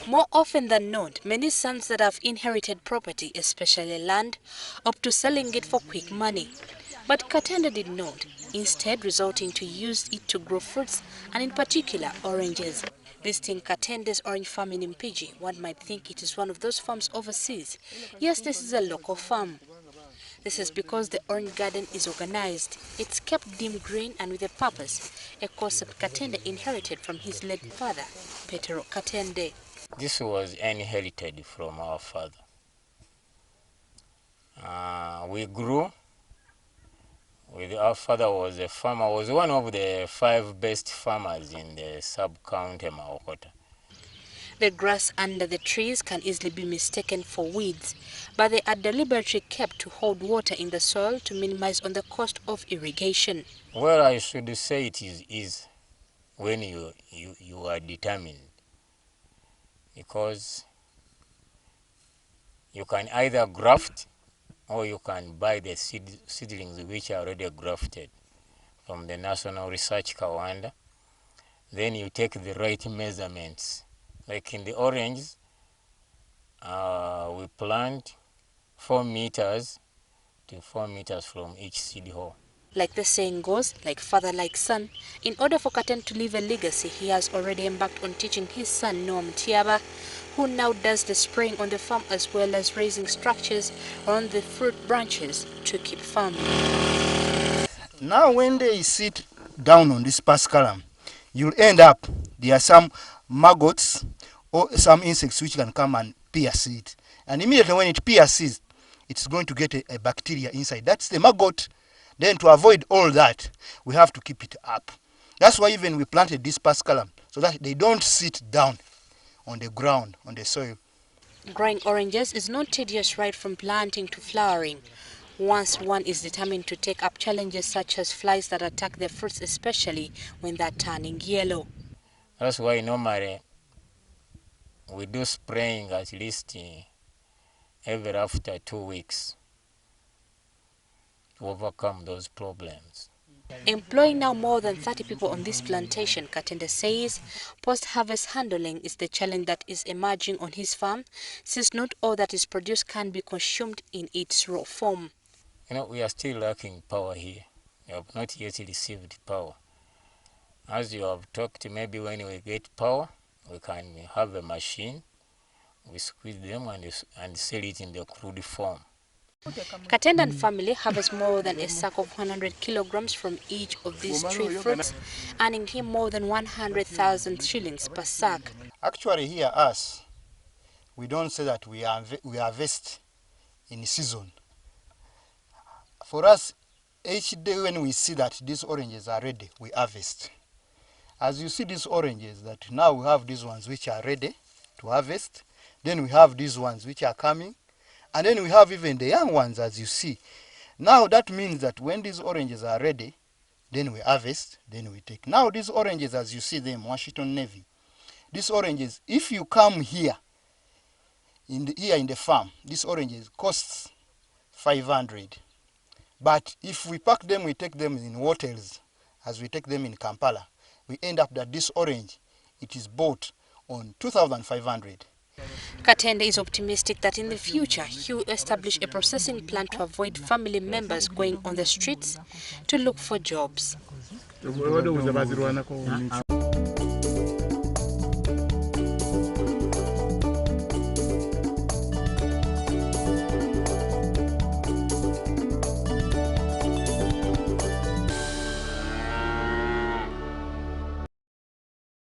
More often than not, many sons that have inherited property, especially land, opt to selling it for quick money. But Katende did not, instead resorting to use it to grow fruits, and in particular oranges. Visiting Katende's orange farm in Mpigi, one might think it is one of those farms overseas. Yes, this is a local farm. This is because the orange garden is organized. It's kept dim green and with a purpose, a concept Katende inherited from his late father, Petro Katende. This was inherited from our father. We grew with our father was a farmer, was one of the 5 best farmers in the sub-county Maokota. The grass under the trees can easily be mistaken for weeds, but they are deliberately kept to hold water in the soil to minimize on the cost of irrigation. Well, I should say it is when you are determined, because you can either graft or you can buy the seedlings which are already grafted from the National Research Kawanda. Then you take the right measurements. Like in the orange, we plant 4 meters to 4 meters from each seed hole. Like the saying goes, like father, like son, in order for Katende to leave a legacy, he has already embarked on teaching his son, Noam Tiaba, who now does the spraying on the farm as well as raising structures on the fruit branches to keep farming. Now when they sit down on this pascarum, you'll end up, there are some maggots or some insects which can come and pierce it. And immediately when it pierces, it's going to get a bacteria inside. That's the maggot. Then to avoid all that, we have to keep it up. That's why even we planted this pascarum, so that they don't sit down on the ground, on the soil. Growing oranges is not tedious right from planting to flowering. Once one is determined to take up challenges such as flies that attack the fruits, especially when they're turning yellow. That's why normally we do spraying at least every after 2 weeks to overcome those problems. Employing now more than 30 people on this plantation, Katende says post-harvest handling is the challenge that is emerging on his farm, since not all that is produced can be consumed in its raw form. You know, we are still lacking power here. We have not yet received power. As you have talked, maybe when we get power, we can have a machine, we squeeze them and sell it in the crude form. Katende and family harvest more than a sack of 100 kilograms from each of these 3 fruits, earning him more than 100,000 shillings per sack. Actually here us, we don't say that we harvest in season. For us, each day when we see that these oranges are ready, we harvest. As you see these oranges, that now we have these ones which are ready to harvest. Then we have these ones which are coming. And then we have even the young ones, as you see. Now that means that when these oranges are ready, then we harvest, then we take. Now these oranges, as you see them, Washington Navy, these oranges, if you come here in the farm, these oranges costs 500. But if we pack them, we take them in hotels, as we take them in Kampala, we end up that this orange, it is bought on 2,500. Katende is optimistic that in the future he will establish a processing plant to avoid family members going on the streets to look for jobs.